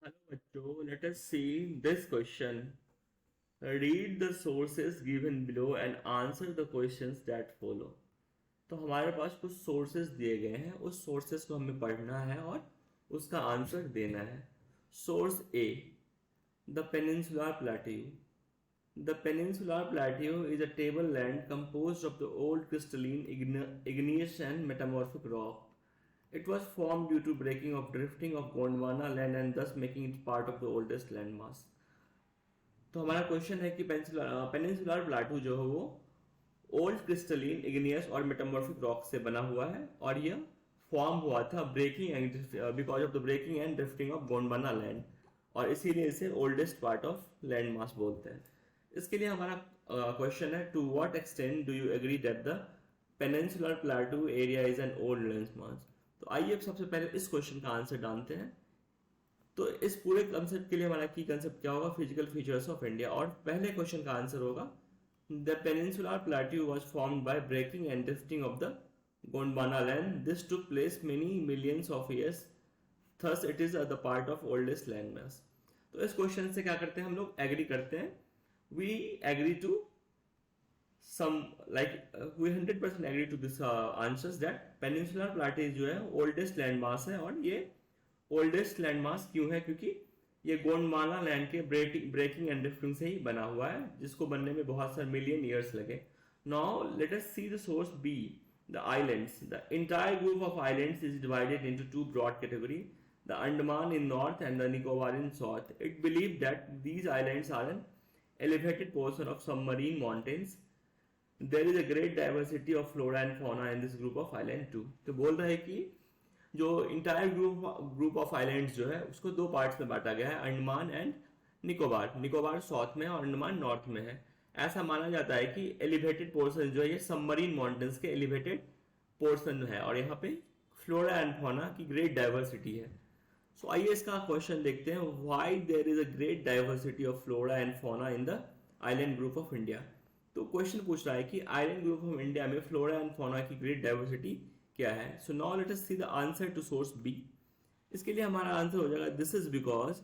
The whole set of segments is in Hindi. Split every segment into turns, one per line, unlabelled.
हेलो बच्चों, late us see this question. Read the sources given below and answer the questions that follow. तो हमारे पास कुछ सोर्सेस दिए गए हैं, उस सोर्सेस को हमें पढ़ना है और उसका आंसर देना है. Source A, the peninsular plateau. The peninsular plateau is a tableland composed of the old crystalline, igneous and metamorphic rock. It was formed due to breaking of drifting of Gondwana land and thus making it part of the oldest landmass. तो हमारा क्वेश्चन है कि पेनिनसुलर प्लाटू जो है वो ओल्ड क्रिस्टलिन, इग्नियस और मेटामॉर्फिक रॉक से बना हुआ है और यह फॉर्म हुआ था breaking and because of the breaking and drifting of Gondwana land, और इसीलिए इसे oldest part of land mass बोलते हैं. इसके लिए हमारा क्वेश्चन है, to what extent do you agree that the peninsular plateau area is an old land mass. तो आइए सबसे पहले इस क्वेश्चन का आंसर जानते हैं. तो इस पूरे कंसेप्ट के लिए हमारा की कंसेप्ट क्या होगा, फिजिकल फीचर्स ऑफ इंडिया, और पहले क्वेश्चन का आंसर होगा the peninsular plateau was formed by breaking and drifting of the Gondwana land. This took place many millions of years, thus it is the part of oldest land mass. तो इस क्वेश्चन से क्या करते हैं हम लोग, एग्री करते हैं. We agree to some like we 100% agree to this answers that peninsular plateau जो है ओल्डेस्ट लैंड मास है. और ये ओल्डेस्ट लैंड मास क्यों है, क्योंकि ये गोंडवाना लैंड के ब्रेकिंग एंड ड्रिफ्टिंग से ही बना हुआ है, जिसको बनने में बहुत सारे मिलियन ईयर्स लगे. Now let us see the source B, the islands. The entire group of islands is divided into two broad category, the Andaman in north and the Nicobar in south. It believe that these islands are an elevated portion of submarine mountains. There is a great diversity of flora and fauna in this group of island too. तो बोल रहा है कि जो इंटायर ग्रुप ऑफ आइलैंड्स जो है उसको दो पार्ट्स में बांटा गया है, अंडमान एंड निकोबार. निकोबार साउथ में है और अंडमान नॉर्थ में है. ऐसा माना जाता है कि एलिवेटेड पोर्शन जो है ये सबमरीन माउंटेन्स के एलिवेटेड पोर्शन है, और यहाँ पे फ्लोरा एंड फौना की ग्रेट डाइवर्सिटी है. सो आइए इसका क्वेश्चन देखते हैं, why there is a great diversity of flora and fauna in the island group of India. तो क्वेश्चन पूछ रहा है कि आइलैंड ग्रुप ऑफ इंडिया में फ्लोरा एंड फौना की ग्रेट डाइवर्सिटी क्या है. So now let us see the answer to source B. इसके लिए हमारा आंसर हो जाएगा, this is because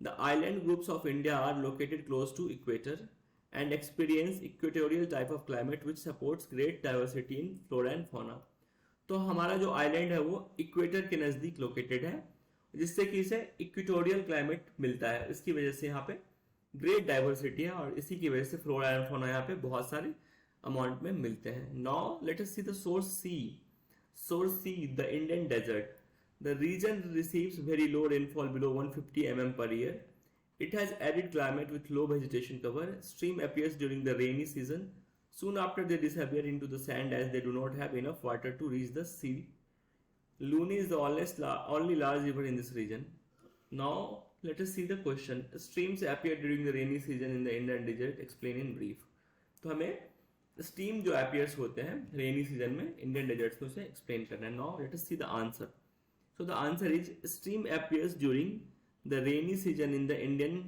the island groups of India are located close to equator and experience equatorial type of climate which supports great diversity in flora and fauna. तो हमारा जो आइलैंड है वो इक्वेटर के नजदीक लोकेटेड है, जिससे कि इसे इक्वेटोरियल क्लाइमेट मिलता है. इसकी वजह से यहाँ पे ग्रेट डाइवर्सिटी है और इसी की वजह से फ्लोरा एंड फौना यहाँ पे बहुत सारे अमाउंट में मिलते हैं. Now let us see the source C. Source C, the Indian desert. The region receives very low rainfall below 150 mm per year. It has arid climate with low vegetation cover. Stream appears during the rainy season. Soon after they disappear into the sand as they do not have enough water to reach the sea. Luni is the only large river in this region. Now let us see the question. Streams appear during the rainy season in the Indian desert. Explain in brief. तो हमें स्टीम जो appears होते हैं रेनी सीजन में इंडियन डेजर्ट्स में, उसे एक्सप्लेन करना है. Now let us see the answer. So the answer is stream appears during the rainy season in the Indian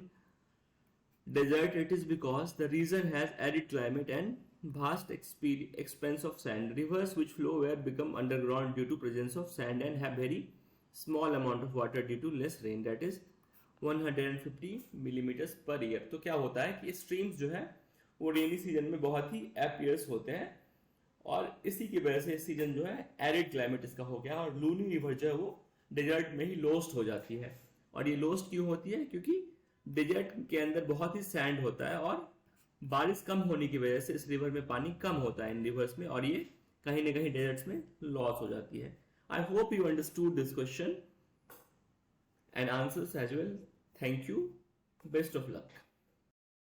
desert. It is because the region has arid climate and vast expanse of sand. Rivers which flow where become underground due to presence of sand and have very small amount of water due to less rain, that is 150 millimeters per year. तो क्या होता है कि स्ट्रीम्स जो है वो रेनी सीजन में बहुत ही अपीयर्स होते हैं, और इसी की वजह से सीजन जो है एरिड क्लाइमेट इसका हो गया, और लूनी रिवर जो है वो डेजर्ट में ही लोस्ट हो जाती है. और ये लोस्ट क्यों होती है, क्योंकि डेजर्ट के अंदर बहुत ही सैंड होता है और बारिश कम होने की वजह से इस रिवर में पानी कम होता है इन रिवर्स में, और ये कहीं ना कहीं डेजर्ट्स में लॉस हो जाती है. I hope you understood this question and answers as well. Thank you. Best of luck.